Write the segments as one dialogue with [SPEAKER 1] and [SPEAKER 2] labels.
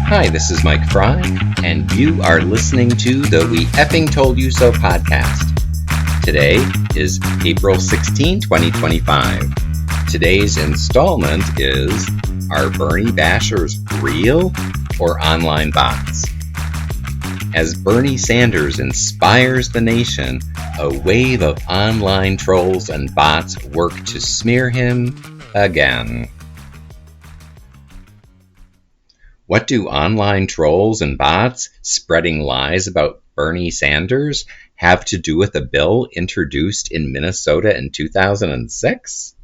[SPEAKER 1] Hi, this is Mike Fry, and you are listening to the We Effing Told You So podcast. Today is April 16, 2025. Today's installment is, are Bernie bashers real or online bots? As Bernie Sanders inspires the nation, a wave of online trolls and bots work to smear him again. What do online trolls and bots spreading lies about Bernie Sanders have to do with a bill introduced in Minnesota in 2006?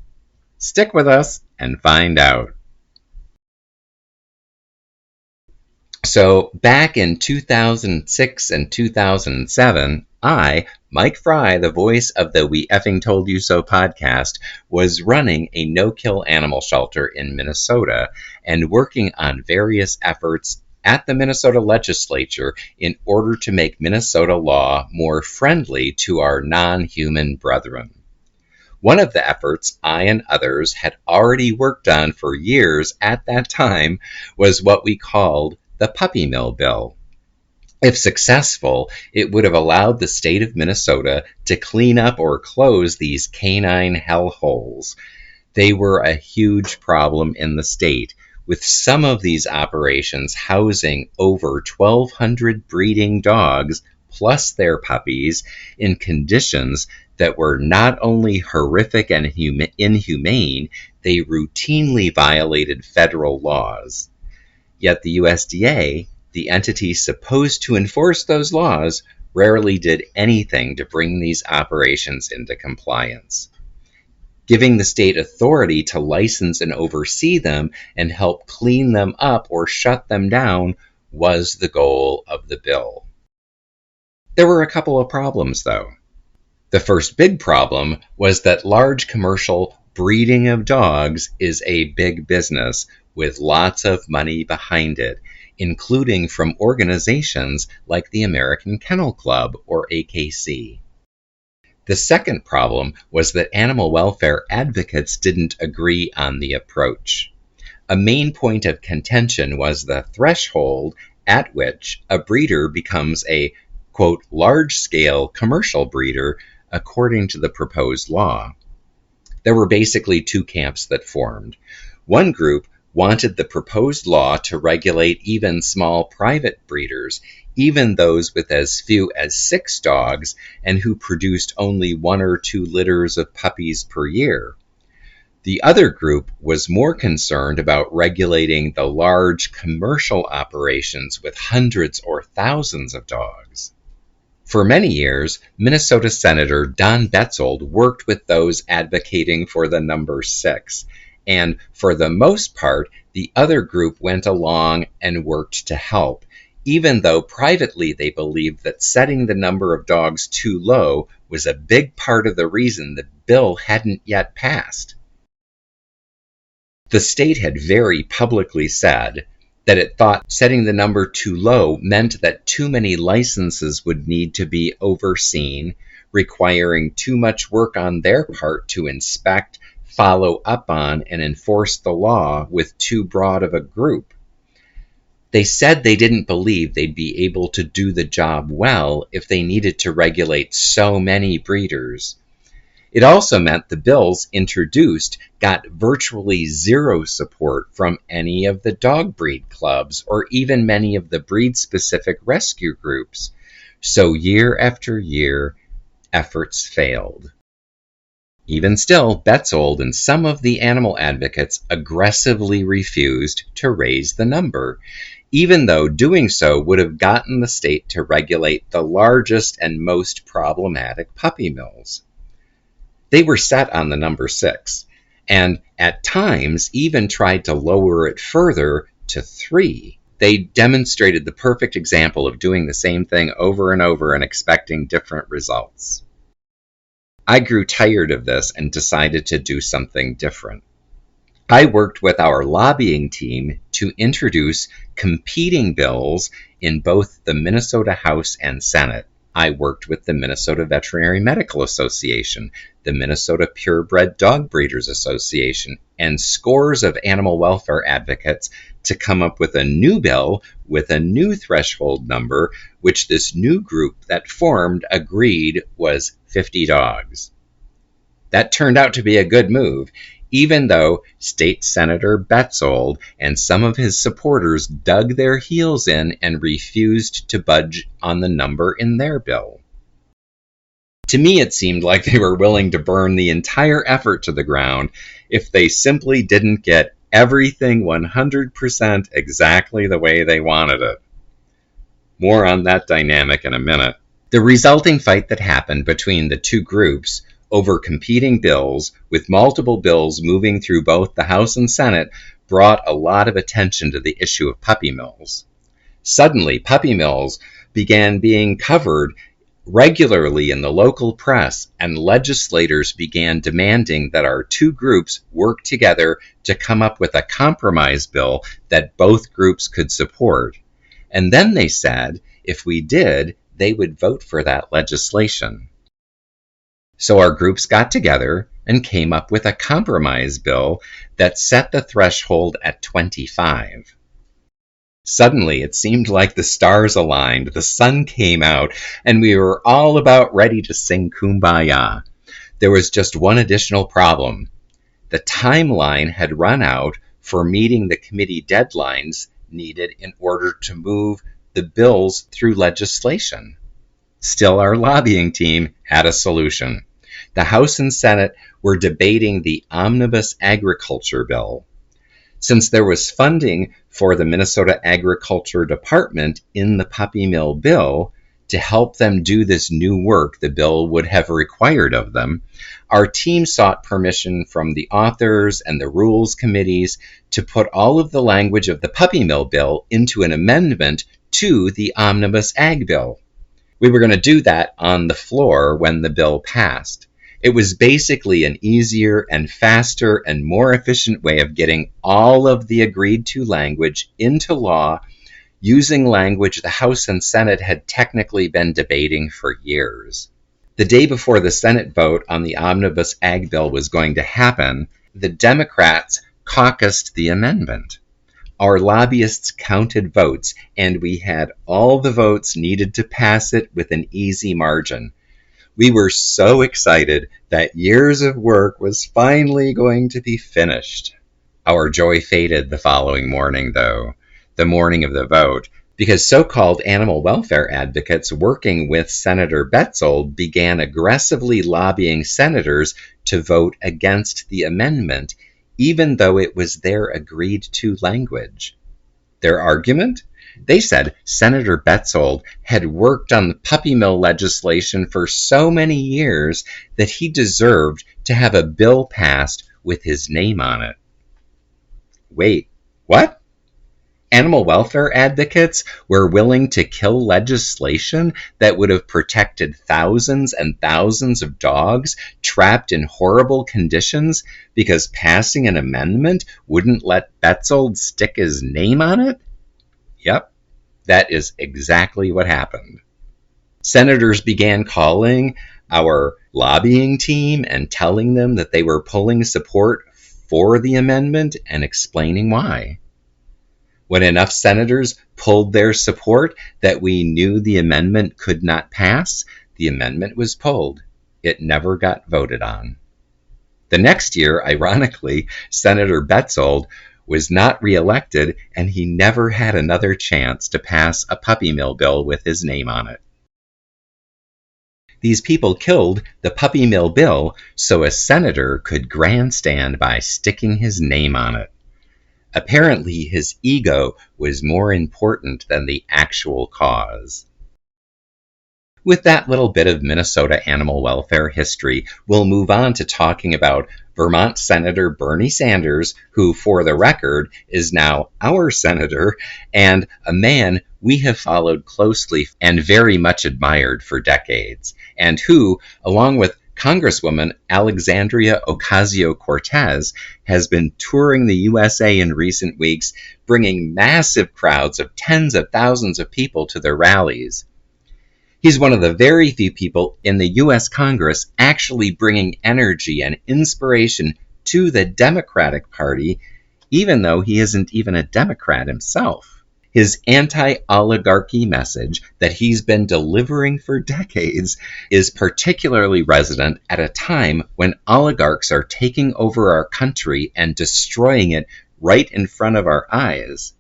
[SPEAKER 1] Stick with us and find out. So, back in 2006 and 2007, I, Mike Fry, the voice of the We Effing Told You So podcast, was running a no-kill animal shelter in Minnesota and working on various efforts at the Minnesota legislature in order to make Minnesota law more friendly to our non-human brethren. One of the efforts I and others had already worked on for years at that time was what we called the Puppy Mill Bill. If successful, it would have allowed the state of Minnesota to clean up or close these canine hellholes. They were a huge problem in the state, with some of these operations housing over 1,200 breeding dogs plus their puppies in conditions that were not only horrific and inhumane, they routinely violated federal laws. Yet the USDA, the entity supposed to enforce those laws, rarely did anything to bring these operations into compliance. Giving the state authority to license and oversee them and help clean them up or shut them down was the goal of the bill. There were a couple of problems, though. The first big problem was that large commercial breeding of dogs is a big business with lots of money behind it, including from organizations like the American Kennel Club, or AKC. The second problem was that animal welfare advocates didn't agree on the approach. A main point of contention was the threshold at which a breeder becomes a, quote, large-scale commercial breeder according to the proposed law. There were basically two camps that formed. One group wanted the proposed law to regulate even small private breeders, even those with as few as 6 dogs and who produced only 1 or 2 litters of puppies per year. The other group was more concerned about regulating the large commercial operations with hundreds or thousands of dogs. For many years, Minnesota Senator Don Betzold worked with those advocating for the number 6. And for the most part, the other group went along and worked to help, even though privately they believed that setting the number of dogs too low was a big part of the reason the bill hadn't yet passed. The state had very publicly said that it thought setting the number too low meant that too many licenses would need to be overseen, requiring too much work on their part to inspect, follow up on, and enforce the law with too broad of a group. They said they didn't believe they'd be able to do the job well if they needed to regulate so many breeders. It also meant the bills introduced got virtually zero support from any of the dog breed clubs or even many of the breed-specific rescue groups. So year after year, efforts failed. Even still, Betzold and some of the animal advocates aggressively refused to raise the number, even though doing so would have gotten the state to regulate the largest and most problematic puppy mills. They were set on the number 6, and at times even tried to lower it further to 3. They demonstrated the perfect example of doing the same thing over and over and expecting different results. I grew tired of this and decided to do something different. I worked with our lobbying team to introduce competing bills in both the Minnesota House and Senate. I worked with the Minnesota Veterinary Medical Association, the Minnesota Purebred Dog Breeders Association, and scores of animal welfare advocates to come up with a new bill with a new threshold number, which this new group that formed agreed was 50 dogs. That turned out to be a good move, even though State Senator Betzold and some of his supporters dug their heels in and refused to budge on the number in their bill. To me, it seemed like they were willing to burn the entire effort to the ground if they simply didn't get everything 100% exactly the way they wanted it. More on that dynamic in a minute. The resulting fight that happened between the two groups over competing bills, with multiple bills moving through both the House and Senate, brought a lot of attention to the issue of puppy mills. Suddenly, puppy mills began being covered regularly in the local press, and legislators began demanding that our two groups work together to come up with a compromise bill that both groups could support. And then they said, if we did, they would vote for that legislation. So our groups got together and came up with a compromise bill that set the threshold at 25. Suddenly, it seemed like the stars aligned, the sun came out, and we were all about ready to sing Kumbaya. There was just one additional problem. The timeline had run out for meeting the committee deadlines needed in order to move the bills through legislation. Still, our lobbying team had a solution. The House and Senate were debating the Omnibus Agriculture Bill. Since there was funding for the Minnesota Agriculture Department in the puppy mill bill to help them do this new work the bill would have required of them, our team sought permission from the authors and the rules committees to put all of the language of the puppy mill bill into an amendment to the Omnibus Ag Bill. We were going to do that on the floor when the bill passed. It was basically an easier and faster and more efficient way of getting all of the agreed to language into law using language the House and Senate had technically been debating for years. The day before the Senate vote on the Omnibus Ag Bill was going to happen, the Democrats caucused the amendment. Our lobbyists counted votes, and we had all the votes needed to pass it with an easy margin. We were so excited that years of work was finally going to be finished. Our joy faded the following morning, though, the morning of the vote, because so-called animal welfare advocates working with Senator Betzold began aggressively lobbying senators to vote against the amendment, even though it was their agreed-to language. Their argument? They said Senator Betzold had worked on the puppy mill legislation for so many years that he deserved to have a bill passed with his name on it. Wait, what? Animal welfare advocates were willing to kill legislation that would have protected thousands and thousands of dogs trapped in horrible conditions because passing an amendment wouldn't let Betzold stick his name on it? Yep, that is exactly what happened. Senators began calling our lobbying team and telling them that they were pulling support for the amendment and explaining why. When enough senators pulled their support that we knew the amendment could not pass, the amendment was pulled. It never got voted on. The next year, ironically, Senator Betzold was not reelected, and he never had another chance to pass a puppy mill bill with his name on it. These people killed the puppy mill bill so a senator could grandstand by sticking his name on it. Apparently, his ego was more important than the actual cause. With that little bit of Minnesota animal welfare history, we'll move on to talking about Vermont Senator Bernie Sanders, who, for the record, is now our senator and a man we have followed closely and very much admired for decades, and who, along with Congresswoman Alexandria Ocasio-Cortez, has been touring the USA in recent weeks, bringing massive crowds of tens of thousands of people to their rallies. He's one of the very few people in the U.S. Congress actually bringing energy and inspiration to the Democratic Party, even though he isn't even a Democrat himself. His anti-oligarchy message that he's been delivering for decades is particularly resonant at a time when oligarchs are taking over our country and destroying it right in front of our eyes.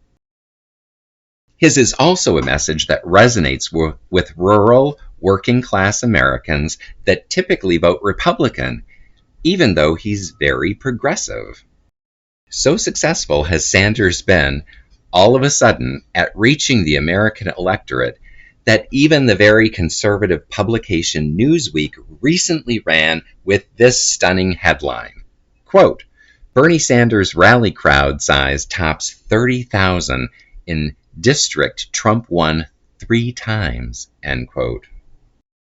[SPEAKER 1] His is also a message that resonates with rural, working-class Americans that typically vote Republican, even though he's very progressive. So successful has Sanders been, all of a sudden, at reaching the American electorate that even the very conservative publication Newsweek recently ran with this stunning headline. Quote, Bernie Sanders' rally crowd size tops 30,000 in district Trump won 3 times, end quote.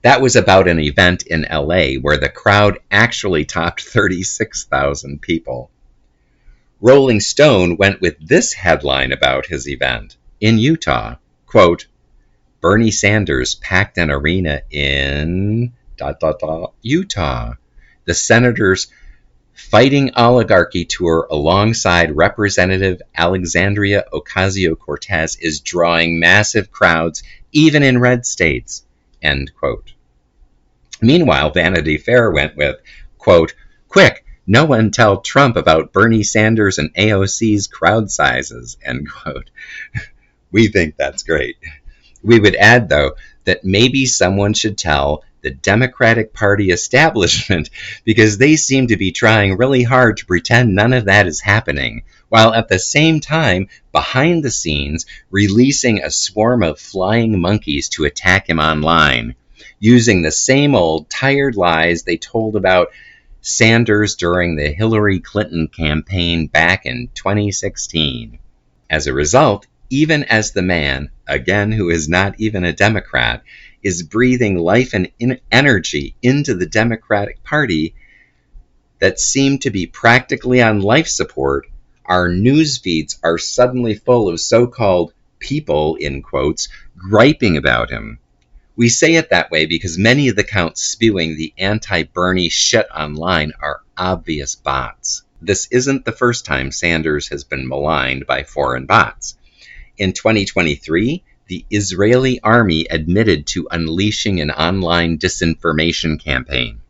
[SPEAKER 1] That was about an event in LA where the crowd actually topped 36,000 people. Rolling Stone went with this headline about his event in Utah. Quote, Bernie Sanders packed an arena in ... Utah. The senator's Fighting Oligarchy tour alongside Representative Alexandria Ocasio-Cortez is drawing massive crowds even in red states, end quote. Meanwhile, Vanity Fair went with, quote, quick, no one tell Trump about Bernie Sanders and AOC's crowd sizes, end quote. We think that's great. We would add, though, that maybe someone should tell the Democratic Party establishment because they seem to be trying really hard to pretend none of that is happening, while at the same time, behind the scenes, releasing a swarm of flying monkeys to attack him online, using the same old tired lies they told about Sanders during the Hillary Clinton campaign back in 2016. As a result, even as the man, again who is not even a Democrat, is breathing life and energy into the Democratic Party that seem to be practically on life support, our news feeds are suddenly full of so-called people, in quotes, griping about him. We say it that way because many of the accounts spewing the anti-Bernie shit online are obvious bots. This isn't the first time Sanders has been maligned by foreign bots. In 2023, the Israeli army admitted to unleashing an online disinformation campaign.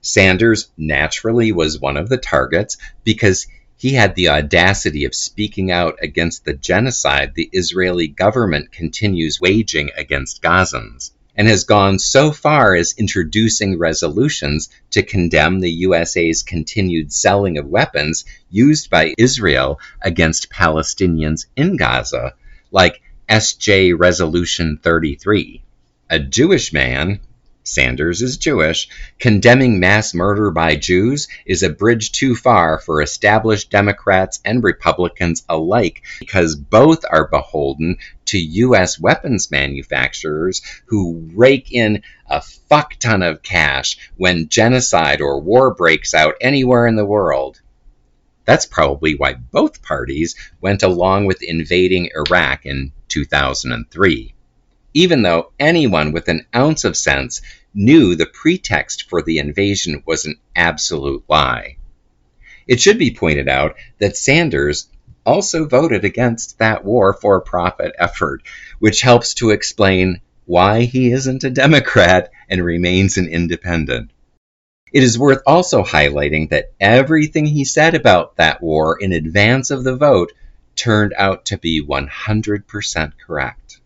[SPEAKER 1] Sanders naturally was one of the targets because he had the audacity of speaking out against the genocide the Israeli government continues waging against Gazans, and has gone so far as introducing resolutions to condemn the USA's continued selling of weapons used by Israel against Palestinians in Gaza, like SJ Resolution 33. A Jewish man, Sanders is Jewish, condemning mass murder by Jews is a bridge too far for established Democrats and Republicans alike because both are beholden to U.S. weapons manufacturers who rake in a fuck ton of cash when genocide or war breaks out anywhere in the world. That's probably why both parties went along with invading Iraq in 2003, even though anyone with an ounce of sense knew the pretext for the invasion was an absolute lie. It should be pointed out that Sanders also voted against that war for profit effort, which helps to explain why he isn't a Democrat and remains an independent. It is worth also highlighting that everything he said about that war in advance of the vote turned out to be 100% correct.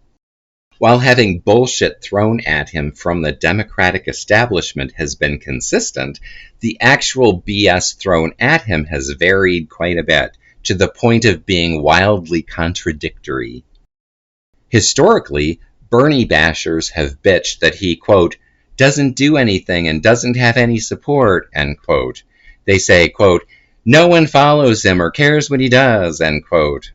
[SPEAKER 1] While having bullshit thrown at him from the Democratic establishment has been consistent, the actual BS thrown at him has varied quite a bit, to the point of being wildly contradictory. Historically, Bernie bashers have bitched that he, quote, doesn't do anything and doesn't have any support, end quote. They say, quote, no one follows him or cares what he does, end quote.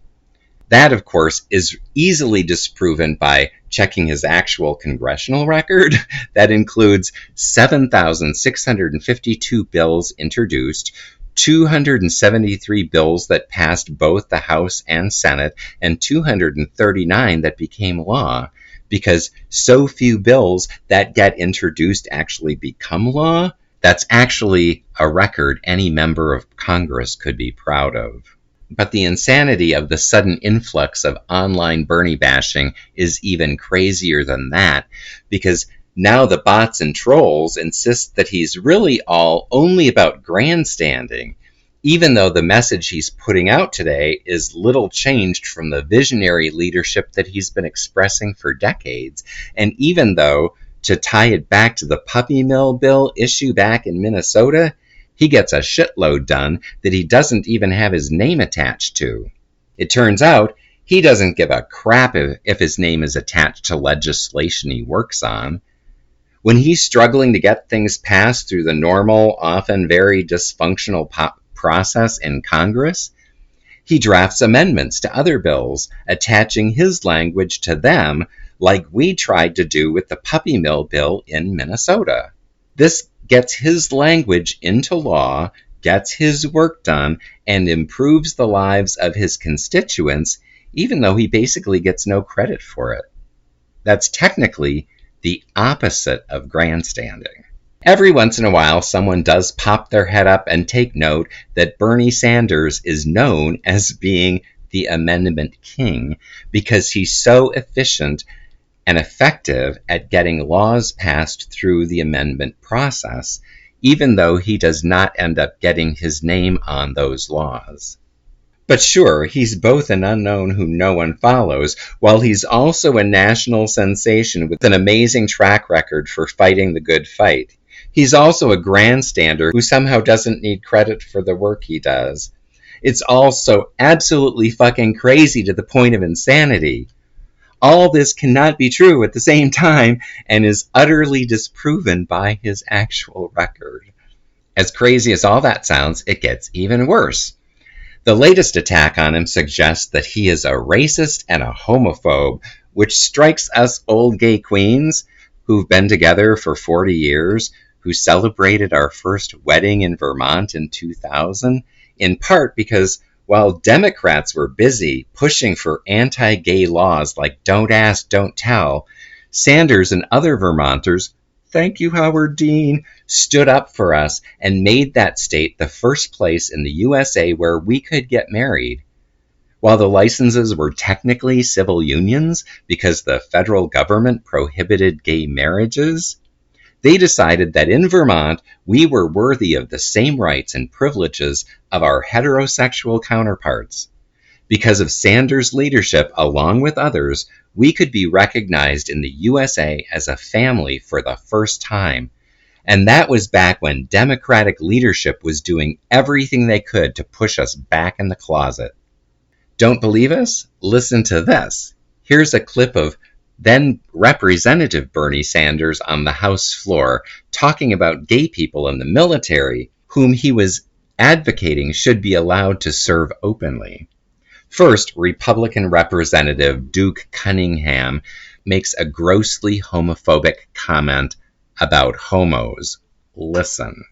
[SPEAKER 1] That, of course, is easily disproven by checking his actual congressional record. That includes 7,652 bills introduced, 273 bills that passed both the House and Senate, and 239 that became law, because so few bills that get introduced actually become law. That's actually a record any member of Congress could be proud of. But the insanity of the sudden influx of online Bernie bashing is even crazier than that, because now the bots and trolls insist that he's really all only about grandstanding, even though the message he's putting out today is little changed from the visionary leadership that he's been expressing for decades, and even though, to tie it back to the puppy mill bill issue back in Minnesota, he gets a shitload done that he doesn't even have his name attached to. It turns out he doesn't give a crap if his name is attached to legislation he works on. When he's struggling to get things passed through the normal, often very dysfunctional process in Congress, he drafts amendments to other bills, attaching his language to them like we tried to do with the puppy mill bill in Minnesota. This gets his language into law, gets his work done, and improves the lives of his constituents, even though he basically gets no credit for it. That's technically the opposite of grandstanding. Every once in a while, someone does pop their head up and take note that Bernie Sanders is known as being the Amendment King because he's so efficient and effective at getting laws passed through the amendment process, even though he does not end up getting his name on those laws. But sure, he's both an unknown whom no one follows, while he's also a national sensation with an amazing track record for fighting the good fight. He's also a grandstander who somehow doesn't need credit for the work he does. It's all so absolutely fucking crazy to the point of insanity. All this cannot be true at the same time and is utterly disproven by his actual record. As crazy as all that sounds, it gets even worse. The latest attack on him suggests that he is a racist and a homophobe, which strikes us old gay queens who've been together for 40 years, who celebrated our first wedding in Vermont in 2000, in part because while Democrats were busy pushing for anti-gay laws like Don't Ask, Don't Tell, Sanders and other Vermonters, thank you, Howard Dean, stood up for us and made that state the first place in the USA where we could get married. While the licenses were technically civil unions because the federal government prohibited gay marriages, they decided that in Vermont, we were worthy of the same rights and privileges of our heterosexual counterparts. Because of Sanders' leadership, along with others, we could be recognized in the USA as a family for the first time. And that was back when Democratic leadership was doing everything they could to push us back in the closet. Don't believe us? Listen to this. Here's a clip of then Representative Bernie Sanders on the House floor talking about gay people in the military whom he was advocating should be allowed to serve openly. First, Republican Representative Duke Cunningham makes a grossly homophobic comment about homos. Listen.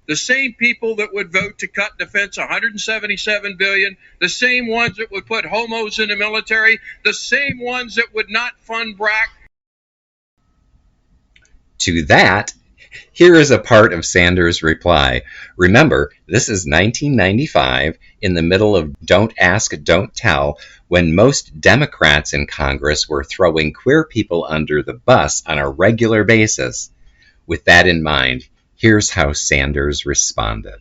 [SPEAKER 2] The same people that would vote to cut defense $177 billion, the same ones that would put homos in the military, the same ones that would not fund BRAC.
[SPEAKER 1] To that, here is a part of Sanders' reply. Remember, this is 1995, in the middle of Don't Ask, Don't Tell, when most Democrats in Congress were throwing queer people under the bus on a regular basis. With that in mind, here's how Sanders responded.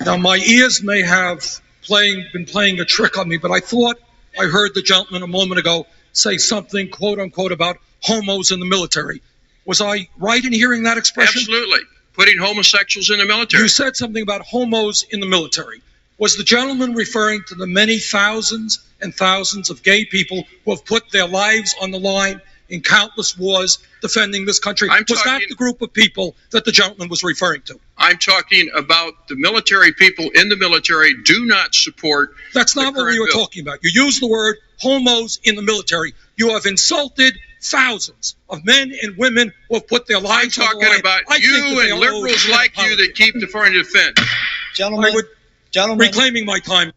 [SPEAKER 3] Now, my ears may have been playing a trick on me, but I thought I heard the gentleman a moment ago say something, quote unquote, about homos in the military. Was I right in hearing that expression?
[SPEAKER 2] Absolutely. Putting homosexuals in the military.
[SPEAKER 3] You said something about homos in the military. Was the gentleman referring to the many thousands and thousands of gay people who have put their lives on the line in countless wars defending this country? Was that the group of people that the gentleman was referring to?
[SPEAKER 2] I'm talking about the military people in the military do not support.
[SPEAKER 3] That's not what we were talking about. You used the word homos in the military. You have insulted thousands of men and women who have put their lives on the line.
[SPEAKER 2] I'm talking about you and liberals like you that keep the foreign defense.
[SPEAKER 3] Gentlemen, reclaiming my time.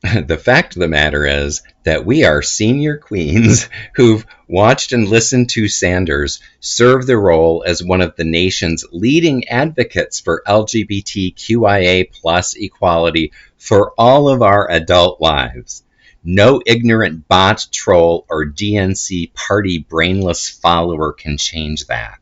[SPEAKER 1] The fact of the matter is that we are senior queens who've watched and listened to Sanders serve the role as one of the nation's leading advocates for LGBTQIA plus equality for all of our adult lives. No ignorant bot, troll, or DNC party brainless follower can change that.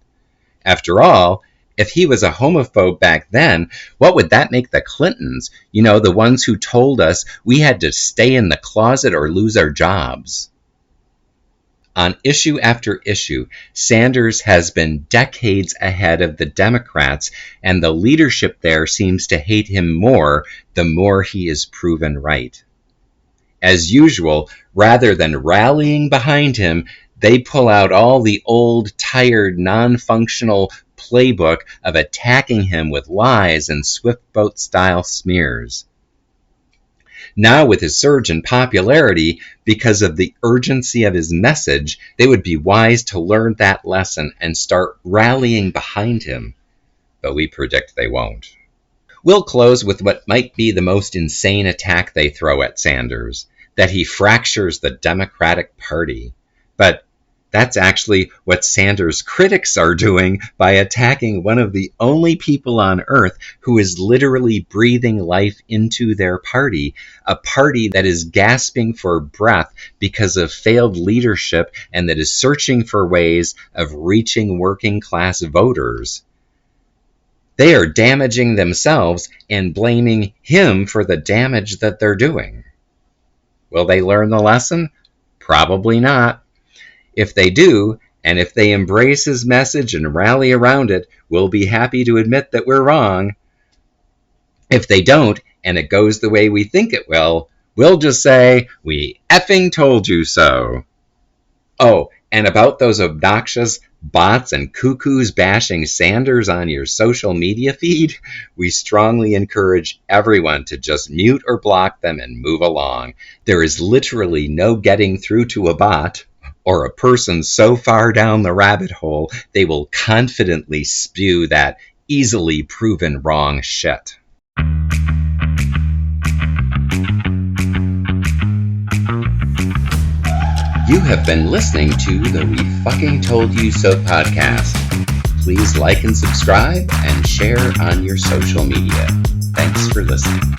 [SPEAKER 1] After all, if he was a homophobe back then, what would that make the Clintons? You know, the ones who told us we had to stay in the closet or lose our jobs. On issue after issue, Sanders has been decades ahead of the Democrats, and the leadership there seems to hate him more the more he is proven right. As usual, rather than rallying behind him, they pull out all the old, tired, non-functional playbook of attacking him with lies and swift-boat-style smears. Now, with his surge in popularity, because of the urgency of his message, they would be wise to learn that lesson and start rallying behind him. But we predict they won't. We'll close with what might be the most insane attack they throw at Sanders, that he fractures the Democratic Party. But that's actually what Sanders' critics are doing by attacking one of the only people on earth who is literally breathing life into their party, a party that is gasping for breath because of failed leadership and that is searching for ways of reaching working-class voters. They are damaging themselves and blaming him for the damage that they're doing. Will they learn the lesson? Probably not. If they do, and if they embrace his message and rally around it, we'll be happy to admit that we're wrong. If they don't, and it goes the way we think it will, we'll just say, we effing told you so. Oh, and about those obnoxious bots and cuckoos bashing Sanders on your social media feed, we strongly encourage everyone to just mute or block them and move along. There is literally no getting through to a bot or a person so far down the rabbit hole they will confidently spew that easily proven wrong shit. You have been listening to the We Fucking Told You So podcast. Please like and subscribe and share on your social media. Thanks for listening.